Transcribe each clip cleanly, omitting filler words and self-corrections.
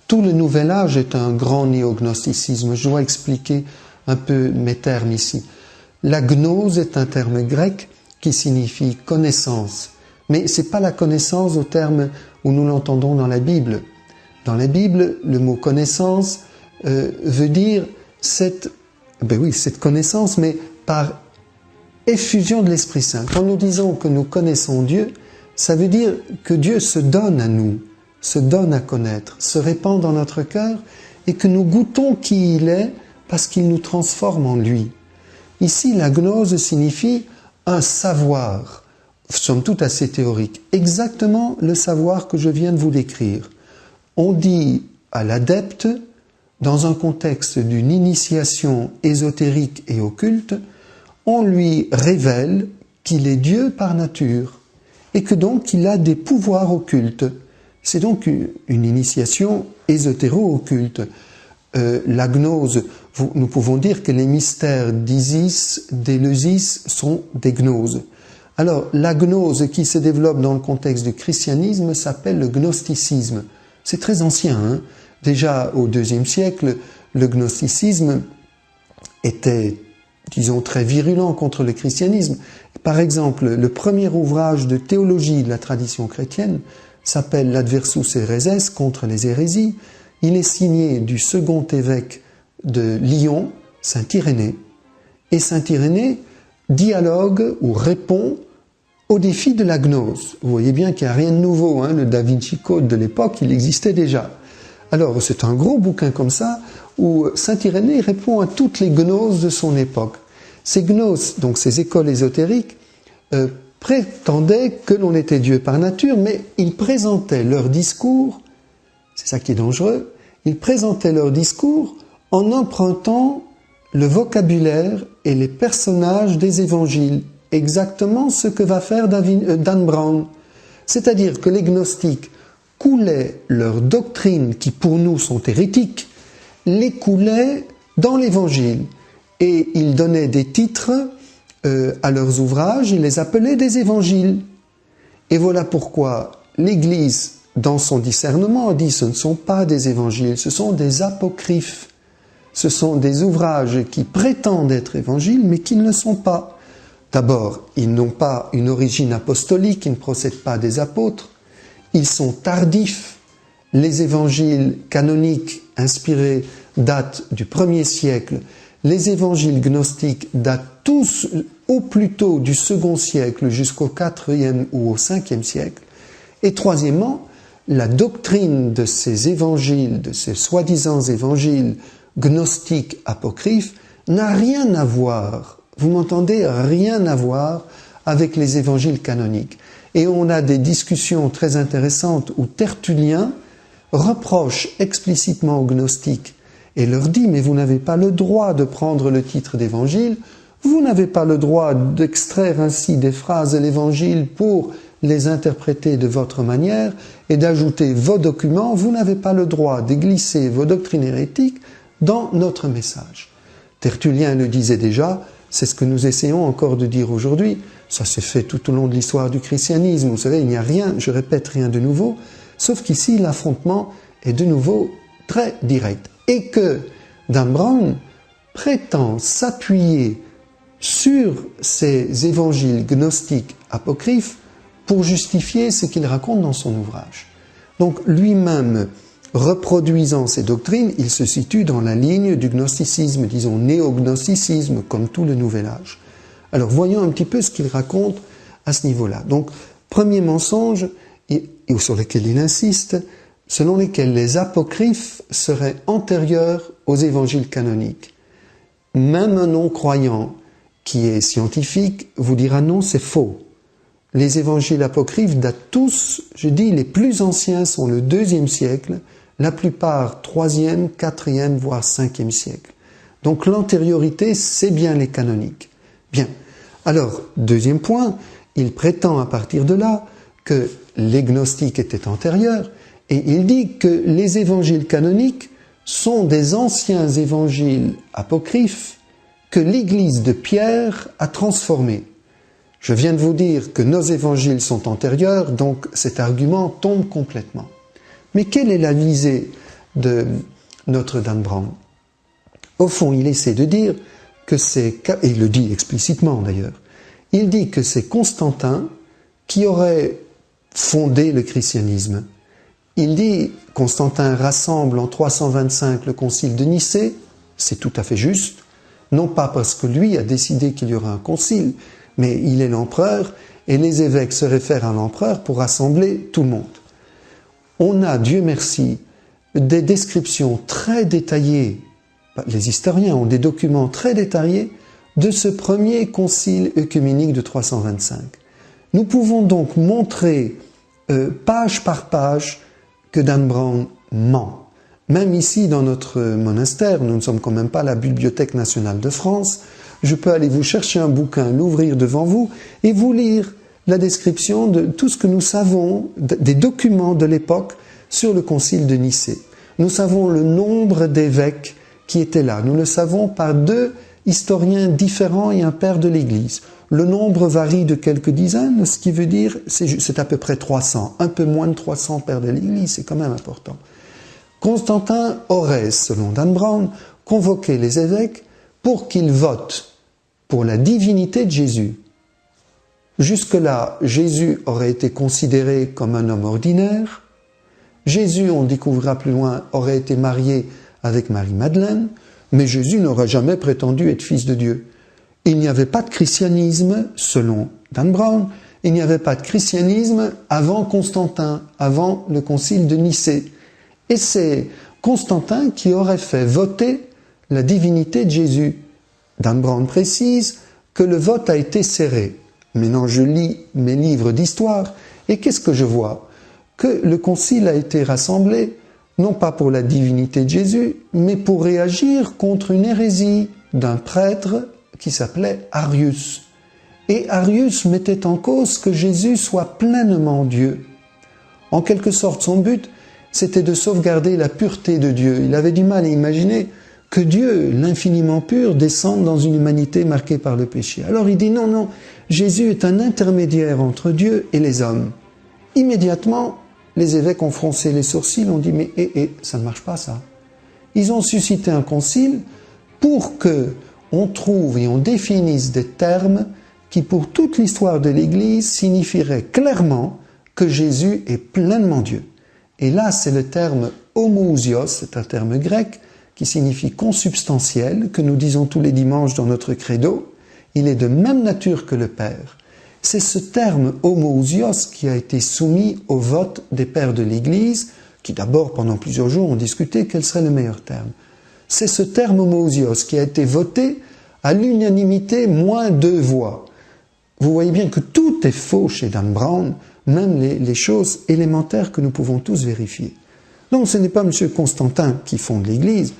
Tout le Nouvel Âge est un grand néognosticisme. Je dois expliquer un peu mes termes ici. La gnose est un terme grec qui signifie connaissance. Mais ce n'est pas la connaissance au terme où nous l'entendons dans la Bible. Dans la Bible, le mot connaissance veut dire cette connaissance, mais par effusion de l'Esprit Saint. Quand nous disons que nous connaissons Dieu, ça veut dire que Dieu se donne à nous, se donne à connaître, se répand dans notre cœur et que nous goûtons qui il est parce qu'il nous transforme en lui. Ici, la gnose signifie un savoir, somme toute assez théorique, exactement le savoir que je viens de vous décrire. On dit à l'adepte, dans un contexte d'une initiation ésotérique et occulte, on lui révèle qu'il est Dieu par nature et que donc il a des pouvoirs occultes. C'est donc une initiation ésotéro-occulte. La gnose, nous pouvons dire que les mystères d'Isis, d'Éleusis sont des gnoses. Alors, la gnose qui se développe dans le contexte du christianisme s'appelle le gnosticisme. C'est très ancien, hein. Déjà au IIe siècle, le gnosticisme était, disons, très virulent contre le christianisme. Par exemple, le premier ouvrage de théologie de la tradition chrétienne s'appelle l'Adversus Héréses, contre les hérésies. Il est signé du second évêque de Lyon, saint Irénée. Et saint Irénée dialogue ou répond au défi de la gnose. Vous voyez bien qu'il n'y a rien de nouveau, hein. Le Da Vinci Code de l'époque, il existait déjà. Alors, c'est un gros bouquin comme ça, où saint Irénée répond à toutes les gnoses de son époque. Ces gnoses, donc ces écoles ésotériques, prétendaient que l'on était Dieu par nature, mais ils présentaient leur discours, c'est ça qui est dangereux, ils présentaient leur discours en empruntant le vocabulaire et les personnages des évangiles, exactement ce que va faire Dan Brown. C'est-à-dire que les gnostiques coulaient leurs doctrines, qui pour nous sont hérétiques, les coulaient dans l'évangile. Et ils donnaient des titres à leurs ouvrages, ils les appelaient des évangiles. Et voilà pourquoi l'Église, dans son discernement, a dit ce ne sont pas des évangiles, ce sont des apocryphes. Ce sont des ouvrages qui prétendent être évangiles, mais qui ne le sont pas. D'abord, ils n'ont pas une origine apostolique, ils ne procèdent pas des apôtres. Ils sont tardifs. Les évangiles canoniques inspirés datent du 1er siècle. Les évangiles gnostiques datent tous au plus tôt du 2e siècle jusqu'au 4e ou au 5e siècle. Et troisièmement, la doctrine de ces évangiles, de ces soi-disant évangiles gnostiques apocryphes, n'a rien à voir, vous m'entendez, rien à voir avec les évangiles canoniques. Et on a des discussions très intéressantes où Tertullien reproche explicitement aux gnostiques et leur dit « mais vous n'avez pas le droit de prendre le titre d'évangile, vous n'avez pas le droit d'extraire ainsi des phrases de l'évangile pour les interpréter de votre manière et d'ajouter vos documents, vous n'avez pas le droit de glisser vos doctrines hérétiques dans notre message. » Tertullien le disait déjà, c'est ce que nous essayons encore de dire aujourd'hui. Ça s'est fait tout au long de l'histoire du christianisme. Vous savez, il n'y a rien, je répète, rien de nouveau, sauf qu'ici, l'affrontement est de nouveau très direct. Et que Dan Brown prétend s'appuyer sur ces évangiles gnostiques apocryphes pour justifier ce qu'il raconte dans son ouvrage. Donc, lui-même, reproduisant ces doctrines, il se situe dans la ligne du gnosticisme, disons néognosticisme, comme tout le Nouvel Âge. Alors, voyons un petit peu ce qu'il raconte à ce niveau-là. Donc, premier mensonge, et sur lequel il insiste, selon lesquels les apocryphes seraient antérieurs aux évangiles canoniques. Même un non-croyant qui est scientifique vous dira non, c'est faux. Les évangiles apocryphes datent tous, je dis, les plus anciens sont le 2e siècle, la plupart 3e, 4e, voire 5e siècle. Donc l'antériorité, c'est bien les canoniques. Bien. Alors, deuxième point, il prétend à partir de là que les gnostiques étaient antérieurs, et il dit que les évangiles canoniques sont des anciens évangiles apocryphes que l'Église de Pierre a transformés. Je viens de vous dire que nos évangiles sont antérieurs, donc cet argument tombe complètement. Mais quelle est la visée de notre Dan Brown. Au fond, il essaie de dire que c'est, et il le dit explicitement d'ailleurs, il dit que c'est Constantin qui aurait fondé le christianisme. Il dit, Constantin rassemble en 325 le concile de Nicée, c'est tout à fait juste, non pas parce que lui a décidé qu'il y aura un concile, mais il est l'empereur, et les évêques se réfèrent à l'empereur pour rassembler tout le monde. On a, Dieu merci, des descriptions très détaillées, les historiens ont des documents très détaillés de ce premier concile œcuménique de 325. Nous pouvons donc montrer, page par page, que Dan Brown ment. Même ici, dans notre monastère, nous ne sommes quand même pas la Bibliothèque nationale de France, je peux aller vous chercher un bouquin, l'ouvrir devant vous et vous lire la description de tout ce que nous savons, des documents de l'époque sur le concile de Nicée. Nous savons le nombre d'évêques qui étaient là. Nous le savons par 2 historiens différents et un père de l'Église. Le nombre varie de quelques dizaines, ce qui veut dire c'est à peu près 300, un peu moins de 300 pères de l'Église, c'est quand même important. Constantin aurait, selon Dan Brown, convoqué les évêques pour qu'ils votent pour la divinité de Jésus. Jusque-là, Jésus aurait été considéré comme un homme ordinaire. Jésus, on découvrira plus loin, aurait été marié avec Marie-Madeleine, mais Jésus n'aurait jamais prétendu être fils de Dieu. Il n'y avait pas de christianisme, selon Dan Brown, il n'y avait pas de christianisme avant Constantin, avant le concile de Nicée. Et c'est Constantin qui aurait fait voter la divinité de Jésus. Dan Brown précise que le vote a été serré. Maintenant, je lis mes livres d'histoire, et qu'est-ce que je vois? Que le concile a été rassemblé non pas pour la divinité de Jésus, mais pour réagir contre une hérésie d'un prêtre qui s'appelait Arius. Et Arius mettait en cause que Jésus soit pleinement Dieu. En quelque sorte, son but, c'était de sauvegarder la pureté de Dieu. Il avait du mal à imaginer que Dieu, l'infiniment pur, descende dans une humanité marquée par le péché. Alors il dit non, non, Jésus est un intermédiaire entre Dieu et les hommes. Immédiatement, les évêques ont froncé les sourcils, ont dit mais ça ne marche pas ça. Ils ont suscité un concile pour que on trouve et on définisse des termes qui pour toute l'histoire de l'Église signifieraient clairement que Jésus est pleinement Dieu. Et là c'est le terme homoousios, c'est un terme grec qui signifie consubstantiel, que nous disons tous les dimanches dans notre credo. Il est de même nature que le Père. C'est ce terme homoousios qui a été soumis au vote des pères de l'Église, qui d'abord pendant plusieurs jours ont discuté quel serait le meilleur terme. C'est ce terme homoousios qui a été voté à l'unanimité, moins 2 voix. Vous voyez bien que tout est faux chez Dan Brown, même les choses élémentaires que nous pouvons tous vérifier. Donc ce n'est pas M. Constantin qui fonde l'Église,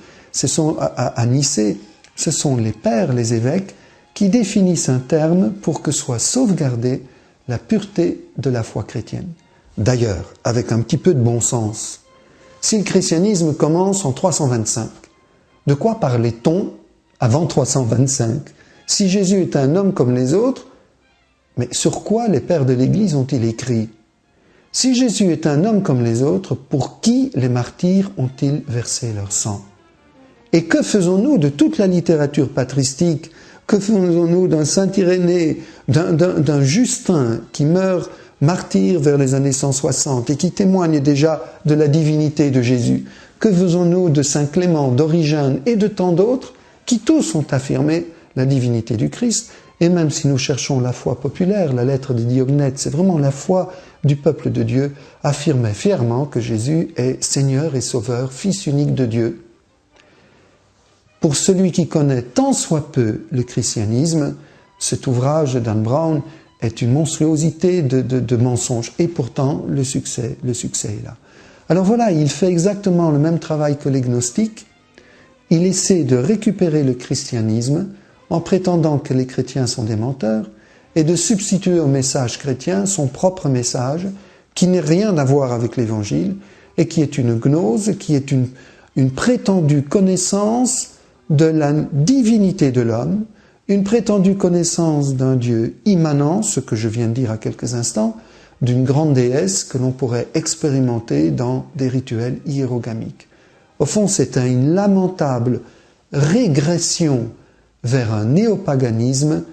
à Nicée, ce sont les pères, les évêques, qui définissent un terme pour que soit sauvegardée la pureté de la foi chrétienne. D'ailleurs, avec un petit peu de bon sens, si le christianisme commence en 325, de quoi parlait-on avant 325? Si Jésus est un homme comme les autres, mais sur quoi les pères de l'Église ont-ils écrit? Si Jésus est un homme comme les autres, pour qui les martyrs ont-ils versé leur sang? Et que faisons-nous de toute la littérature patristique? Que faisons-nous d'un Saint Irénée, d'un Justin qui meurt martyr vers les années 160 et qui témoigne déjà de la divinité de Jésus? Que faisons-nous de Saint Clément, d'Origène et de tant d'autres qui tous ont affirmé la divinité du Christ? Et même si nous cherchons la foi populaire, la lettre des Diognettes, c'est vraiment la foi du peuple de Dieu, affirmait fièrement que Jésus est Seigneur et Sauveur, Fils unique de Dieu. Pour celui qui connaît tant soit peu le christianisme, cet ouvrage de Dan Brown est une monstruosité de mensonges. Et pourtant, le succès est là. Alors voilà, il fait exactement le même travail que les gnostiques. Il essaie de récupérer le christianisme en prétendant que les chrétiens sont des menteurs et de substituer au message chrétien son propre message qui n'a rien à voir avec l'évangile et qui est une gnose, qui est une prétendue connaissance de la divinité de l'homme, une prétendue connaissance d'un Dieu immanent, ce que je viens de dire à quelques instants, d'une grande déesse que l'on pourrait expérimenter dans des rituels hiérogamiques. Au fond, c'est une lamentable régression vers un néopaganisme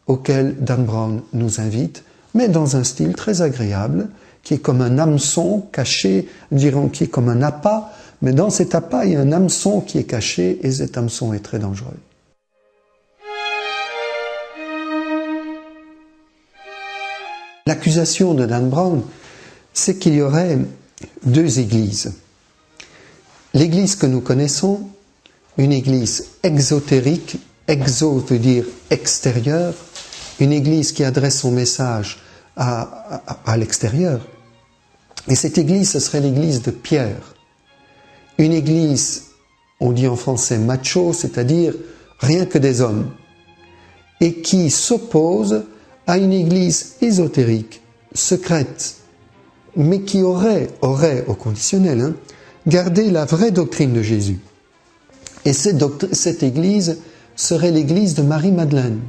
auquel Dan Brown nous invite, mais dans un style très agréable, qui est comme un hameçon caché, dirons qui est comme un appât, mais dans cet appât, il y a un hameçon qui est caché, et cet hameçon est très dangereux. L'accusation de Dan Brown, c'est qu'il y aurait deux églises. L'église que nous connaissons, une église exotérique, exo veut dire extérieur, une église qui adresse son message à l'extérieur. Et cette église, ce serait l'église de Pierre. Une église, on dit en français macho, c'est-à-dire rien que des hommes, et qui s'oppose à une église ésotérique, secrète, mais qui aurait au conditionnel, gardé la vraie doctrine de Jésus. Et cette église serait l'église de Marie-Madeleine,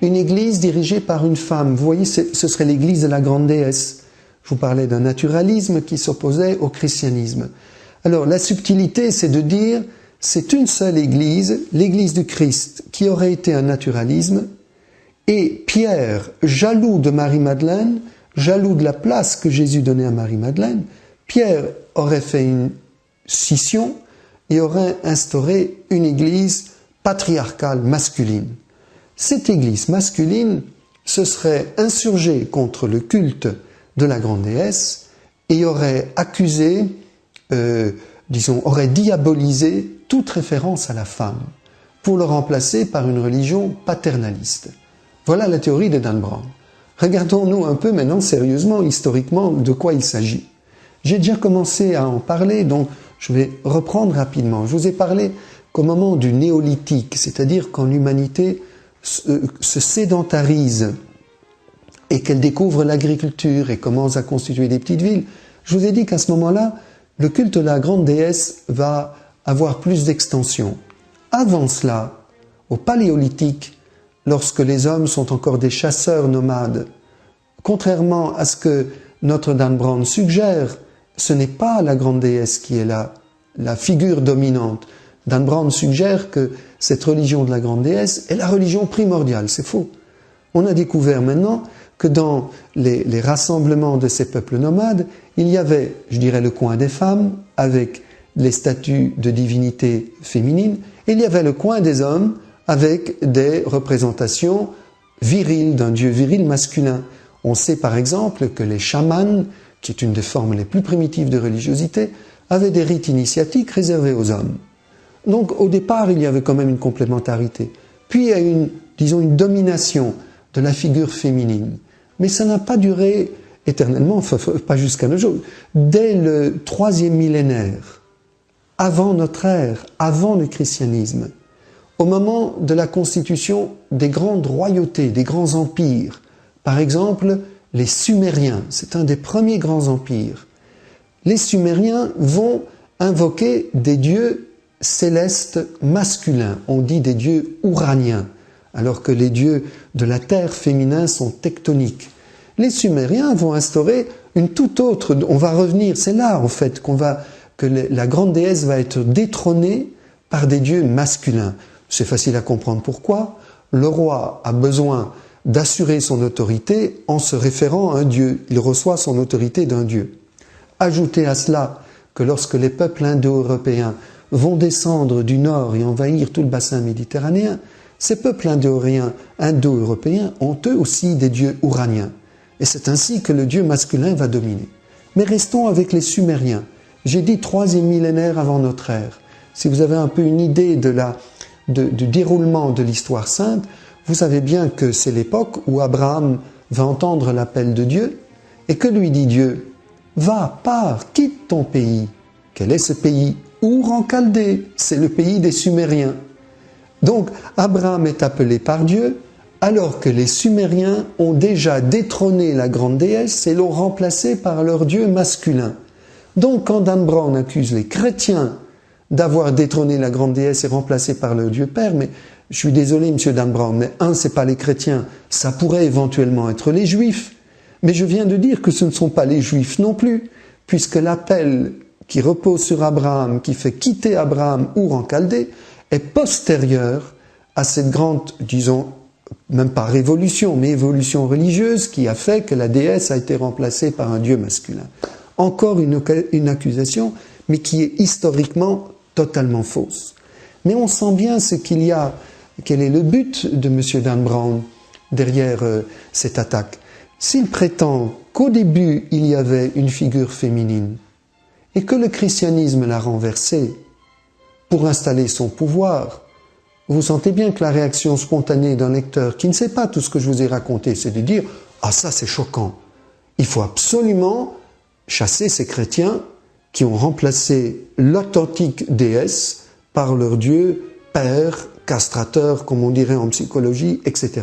une église dirigée par une femme. Vous voyez, ce serait l'église de la grande déesse. Je vous parlais d'un naturalisme qui s'opposait au christianisme. Alors, la subtilité, c'est de dire, c'est une seule église, l'église du Christ, qui aurait été un naturalisme, et Pierre, jaloux de Marie-Madeleine, jaloux de la place que Jésus donnait à Marie-Madeleine, Pierre aurait fait une scission et aurait instauré une église patriarcale masculine. Cette église masculine se serait insurgée contre le culte de la grande déesse et aurait accusé, aurait diabolisé toute référence à la femme pour le remplacer par une religion paternaliste. Voilà la théorie de Dan Brown. Regardons-nous un peu maintenant sérieusement, historiquement, de quoi il s'agit. J'ai déjà commencé à en parler, donc je vais reprendre rapidement. Je vous ai parlé qu'au moment du néolithique, c'est-à-dire quand l'humanité se sédentarise et qu'elle découvre l'agriculture et commence à constituer des petites villes, je vous ai dit qu'à ce moment-là, le culte de la grande déesse va avoir plus d'extension. Avant cela, au paléolithique, lorsque les hommes sont encore des chasseurs nomades, contrairement à ce que notre Dan Brown suggère, ce n'est pas la grande déesse qui est la figure dominante. Dan Brown suggère que cette religion de la grande déesse est la religion primordiale. C'est faux. On a découvert maintenant que dans les rassemblements de ces peuples nomades, il y avait, je dirais, le coin des femmes, avec les statues de divinité féminines, et il y avait le coin des hommes, avec des représentations viriles, d'un dieu viril masculin. On sait par exemple que les chamans, qui est une des formes les plus primitives de religiosité, avaient des rites initiatiques réservés aux hommes. Donc au départ, il y avait quand même une complémentarité. Puis il y a une domination de la figure féminine. Mais ça n'a pas duré éternellement, enfin pas jusqu'à nos jours. Dès le 3e millénaire, avant notre ère, avant le christianisme, au moment de la constitution des grandes royautés, des grands empires, par exemple les Sumériens, c'est un des premiers grands empires, les Sumériens vont invoquer des dieux célestes masculins, on dit des dieux ouraniens, alors que les dieux de la terre féminins sont tectoniques. Les Sumériens vont instaurer une toute autre, on va revenir, c'est là en fait que la grande déesse va être détrônée par des dieux masculins. C'est facile à comprendre pourquoi. Le roi a besoin d'assurer son autorité en se référant à un dieu. Il reçoit son autorité d'un dieu. Ajoutez à cela que lorsque les peuples indo-européens vont descendre du nord et envahir tout le bassin méditerranéen, ces peuples indo-européens ont eux aussi des dieux ouraniens. Et c'est ainsi que le dieu masculin va dominer. Mais restons avec les Sumériens. J'ai dit 3e millénaire avant notre ère. Si vous avez un peu une idée du déroulement de l'histoire sainte, vous savez bien que c'est l'époque où Abraham va entendre l'appel de Dieu et que lui dit Dieu, « Va, pars, quitte ton pays. » Quel est ce pays? Our en Chaldée, c'est le pays des Sumériens. Donc Abraham est appelé par Dieu alors que les Sumériens ont déjà détrôné la grande déesse et l'ont remplacée par leur dieu masculin. Donc quand Dan Brown accuse les chrétiens d'avoir détrôné la grande déesse et remplacé par leur Dieu Père, mais je suis désolé, monsieur Dan Brown, mais c'est pas les chrétiens, ça pourrait éventuellement être les Juifs, mais je viens de dire que ce ne sont pas les Juifs non plus, puisque l'appel qui repose sur Abraham, qui fait quitter Abraham Our en Chaldée, est postérieure à cette grande, disons, même pas révolution, mais évolution religieuse qui a fait que la déesse a été remplacée par un dieu masculin. Encore une accusation, mais qui est historiquement totalement fausse. Mais on sent bien ce qu'il y a, quel est le but de M. Dan Brown derrière cette attaque. S'il prétend qu'au début il y avait une figure féminine et que le christianisme l'a renversée pour installer son pouvoir, vous sentez bien que la réaction spontanée d'un lecteur qui ne sait pas tout ce que je vous ai raconté, c'est de dire « Ah ça c'est choquant, il faut absolument chasser ces chrétiens qui ont remplacé l'authentique déesse par leur dieu père, castrateur, comme on dirait en psychologie, etc. »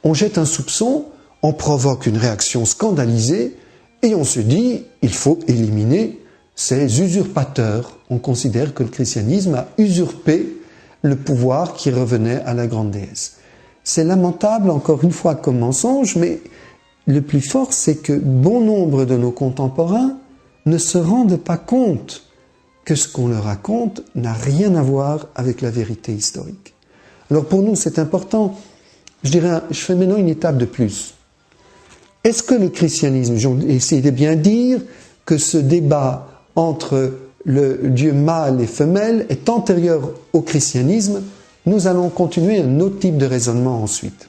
On jette un soupçon, on provoque une réaction scandalisée et on se dit il faut éliminer ces usurpateurs. On considère que le christianisme a usurpé le pouvoir qui revenait à la grande déesse. C'est lamentable, encore une fois, comme mensonge, mais le plus fort, c'est que bon nombre de nos contemporains ne se rendent pas compte que ce qu'on leur raconte n'a rien à voir avec la vérité historique. Alors pour nous, c'est important. Je fais maintenant une étape de plus. Est-ce que le christianisme, j'ai essayé de bien dire que ce débat entre le Dieu mâle et femelle est antérieur au christianisme, nous allons continuer un autre type de raisonnement ensuite.